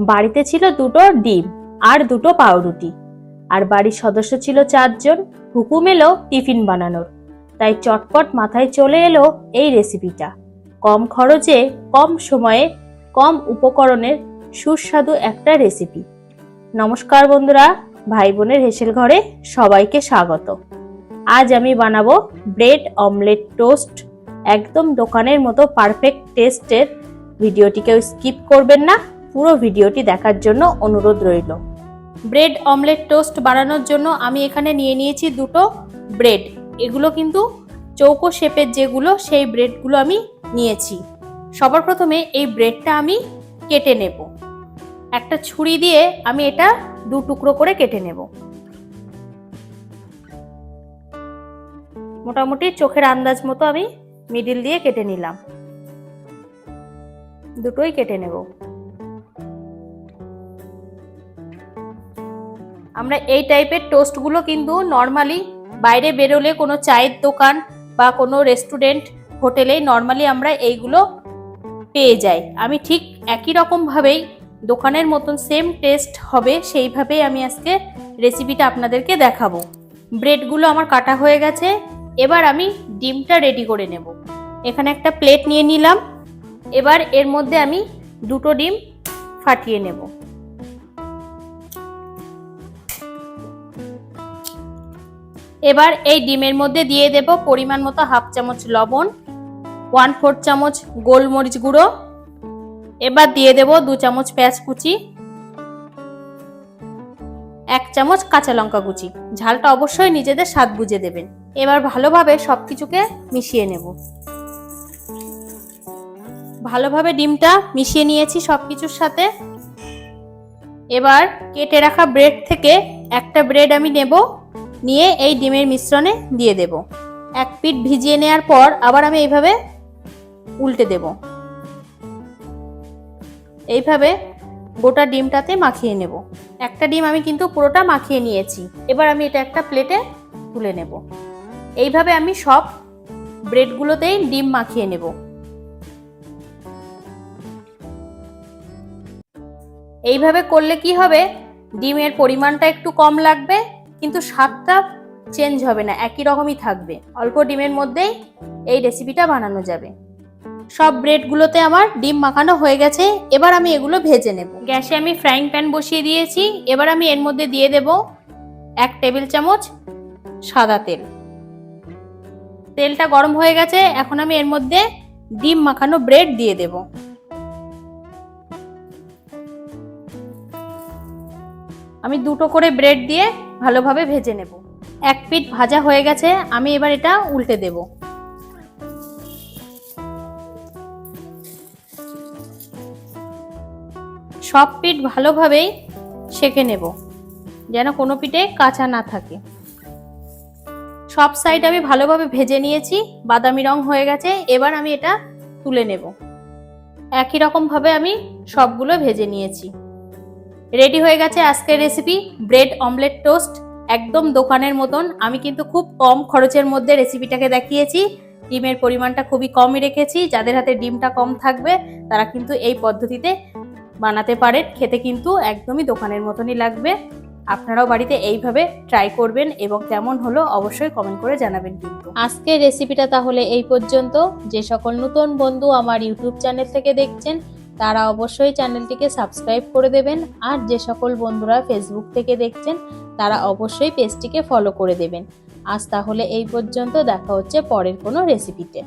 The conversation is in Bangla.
বাড়িতে ছিল দুটো ডিম আর দুটো পাউরুটি, আর বাড়ির সদস্য ছিল 4 জন। হুকুম এলো টিফিন বানানোর, তাই চটপট মাথায় চলে এলো এই রেসিপিটা। কম খরচে, কম সময়ে, কম উপকরণের সুস্বাদু একটা রেসিপি। নমস্কার বন্ধুরা, ভাই বোনের হেসেল ঘরে সবাইকে স্বাগত। আজ আমি বানাবো ব্রেড অমলেট টোস্ট, একদম দোকানের মতো পারফেক্ট টেস্টের। ভিডিওটিকেও স্কিপ করবেন না, পুরো ভিডিওটি দেখার জন্য অনুরোধ রইল। ব্রেড অমলেট টোস্ট বানানোর জন্য আমি এখানে নিয়ে নিয়েছি দুটো ব্রেড। এগুলো কিন্তু চৌকো শেপের যেগুলো, সেই ব্রেডগুলো আমি নিয়েছি। সবার প্রথমে এই ব্রেডটা আমি কেটে নেব। একটা ছুরি দিয়ে আমি এটা 2 টুকরো করে কেটে নেব। মোটামুটি চোখের আন্দাজ মতো আমি মিডিল দিয়ে কেটে নিলাম। দুটোই কেটে নেব। আমরা এই টাইপের টোস্টগুলো কিন্তু নর্মালি বাইরে বেরোলে কোনো চায়ের দোকান বা কোনো রেস্টুরেন্ট, হোটেলে নর্মালি আমরা এইগুলো পেয়ে যাই। আমি ঠিক একই রকম ভাবেই দোকানের মতন সেম টেস্ট হবে সেইভাবেই আমি আজকে রেসিপিটা আপনাদেরকে দেখাবো। ব্রেডগুলো আমার কাটা হয়ে গেছে। এবার আমি ডিমটা রেডি করে নেব। এখানে একটা প্লেট নিয়ে নিলাম। এবার এর মধ্যে আমি 2টো ডিম ফাটিয়ে নেব। এবার এই ডিমের মধ্যে দিয়ে দেব পরিমাণ মতো 1/2 চামচ লবণ, 1/4 চামচ গোলমরিচ গুঁড়ো। এবার দিয়ে দেব 2 চামচ পেঁয়াজ কুচি, 1 চামচ কাঁচা লঙ্কা কুচি। ঝালটা অবশ্যই নিজেদের স্বাদ বুঝে দেবেন। এবার ভালোভাবে সবকিছুকে মিশিয়ে নেব। ভালোভাবে ডিমটা মিশিয়ে নিয়েছি সবকিছুর সাথে। এবার কেটে রাখা ব্রেড থেকে একটা ব্রেড আমি নেব, নিয়ে এই ডিমের মিশ্রণে দিয়ে দেব। এক পিঠ ভিজিয়ে নেওয়ার পর আবার আমি এইভাবে উল্টে দেব। এইভাবে গোটা ডিমটাতে মাখিয়ে নেব। একটা ডিম আমি কিন্তু পুরোটা মাখিয়ে নিয়েছি। এবার আমি এটা একটা প্লেটে তুলে নেব। এইভাবে আমি সব ব্রেডগুলোতেই ডিম মাখিয়ে নেব। এইভাবে করলে কি হবে, ডিমের পরিমাণটা একটু কম লাগবে, কিন্তু স্বাদটা চেঞ্জ হবে না, একই রকমই থাকবে। অল্প ডিমের মধ্যেই এই রেসিপিটা বানানো যাবে। সব ব্রেডগুলোতে আমার ডিম মাখানো হয়ে গেছে। এবার আমি এগুলো ভেজে নেব। গ্যাসে আমি ফ্রাইং প্যান বসিয়ে দিয়েছি। এবার আমি এর মধ্যে দিয়ে দেব 1 টেবিল চামচ সাদা তেল। তেলটা গরম হয়ে গেছে। এখন আমি এর মধ্যে ডিম মাখানো ব্রেড দিয়ে দেব। আমি 2টো করে ব্রেড দিয়ে ভালোভাবে ভেজে নেব। এক পিঠ ভাজা হয়ে গেছে। আমি এবার এটা উল্টে দেব। সব পিঠ ভালোভাবেই সেঁকে নেব, যেন কোনো পিঠে কাঁচা না থাকে। সব সাইড আমি ভালোভাবে ভেজে নিয়েছি, বাদামি রং হয়ে গেছে। এবার আমি এটা তুলে নেব। একই রকম ভাবে আমি সবগুলো ভেজে নিয়েছি। রেডি হয়ে গেছে আজকের রেসিপি ব্রেড অমলেট টোস্ট, একদম দোকানের মতন। আমি কিন্তু খুব কম খরচের মধ্যে রেসিপিটাকে দেখিয়েছি। ডিমের পরিমাণটা খুবই কমই রেখেছি। যাদের হাতে ডিমটা কম থাকবে তারা কিন্তু এই পদ্ধতিতে বানাতে পারেন। খেতে কিন্তু একদমই দোকানের মতনই লাগবে। আপনারাও বাড়িতে এইভাবে ট্রাই করবেন এবং কেমন হলো অবশ্যই কমেন্ট করে জানাবেন। কিন্তু আজকের রেসিপিটা তাহলে এই পর্যন্ত। যে সকল নতুন বন্ধু আমার ইউটিউব চ্যানেল থেকে দেখছেন তারা অবশ্যই চ্যানেলটিকে সাবস্ক্রাইব করে দেবেন, আর যে সকল বন্ধুরা ফেসবুক থেকে দেখছেন তারা অবশ্যই পেজটিকে ফলো করে দেবেন। আজ তাহলে এই পর্যন্ত, দেখা হচ্ছে পরের কোনো রেসিপিতে।